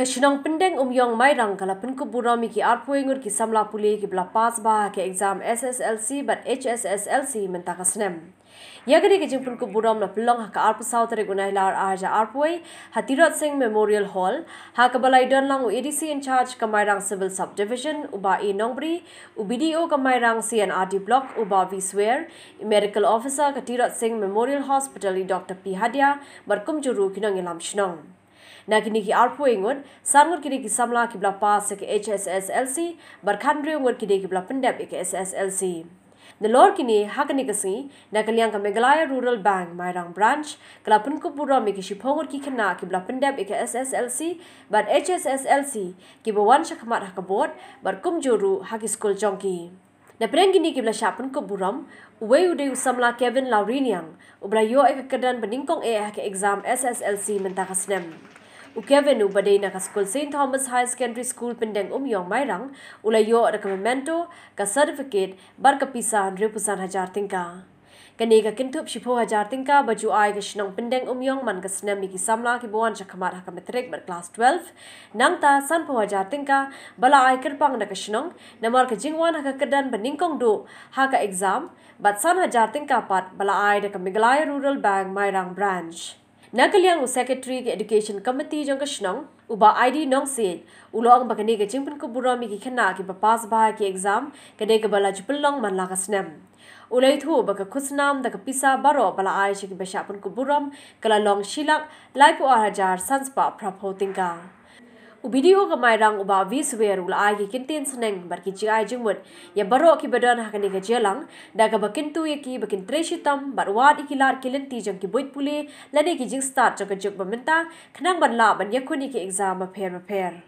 Shnong Pyndengumïong Mairang kala Pynkup Burom ki arpuengur ki Samla pule ki bla pas bah ke exam Sslc but Hsslc mynta snem. Yagari ki jingpynkup Burom na pynlong ka arpu sau tarik nailar aja arpuai Tirot Sing Memorial Hall bala ïadonlang ADC Incharge ka Mairang Civil Sub Division uba Nongbri BDO ka Mairang C&RD Block uba Swer Medical Officer ka Tirot Sing Memorial Hospital Dr. Hadia kumjuh ki nongïalam Shnong. Nakini ki arpu ingut sangur kini ki Samla ki bla pas ke Hsslc barkhandri ungur kini ki bla pendep ke Sslc. Nelor kini hakani kasi nakaliang ka Meghalaya Rural Bank Mairang branch kala Pynkup Burom ki shipongur ki khana ki bla pendep ke Sslc but Hsslc ki bawan shakmat hakabot kumjuh haki school jongki. Napreng gini ki bla sya Pynkup Burom uwe ude Samla Kevin Lauriniang ubla yo kedan beningkong ke exam Sslc mynta snem. Ukevenu badai na ka school St. Thomas High Secondary School Pyndengumiong Mairang ulayo ada ka memento ka certificate barkapisan repusan hajar tingka. Kani ka kintup shipo hajar tingka baju ai ka Shnong Pyndengumïong man ka snem ki Samla ki buan syakamat haka matric bar class 12 nangta sanpo hajar tingka bala ai kerpang na ka Shnong namar ka jingwan haka kedan beningkong do haka exam bat san hajar tingka pat bala ai da ka Meghalaya Rural Bank Mairang branch. Nakaliang Secretary ke Education Committee jong ka Shnong uba ID nong seed ulo ang bakani ka jingpynkup Burom ki khana ki papas bah ki exam kade ka bala pynlong man la ka snem. Ulai thu baka khusnam da ka pisa baro bala ai shi ki basha Pynkup Burom kala long shilak laipu hajar sanspa prapho tingka. Video ka Mairang uba Swer ula ai ki kintin seneng bar ki ai jingmut ya baro ki badan hakani ka jelang da ka bakintu ki bakin treshitam bar wad ikilar kilenti jong ki boit pule lani ki jing start jong ka jog baminta khnang ban la ban yakuni ki exam ma pher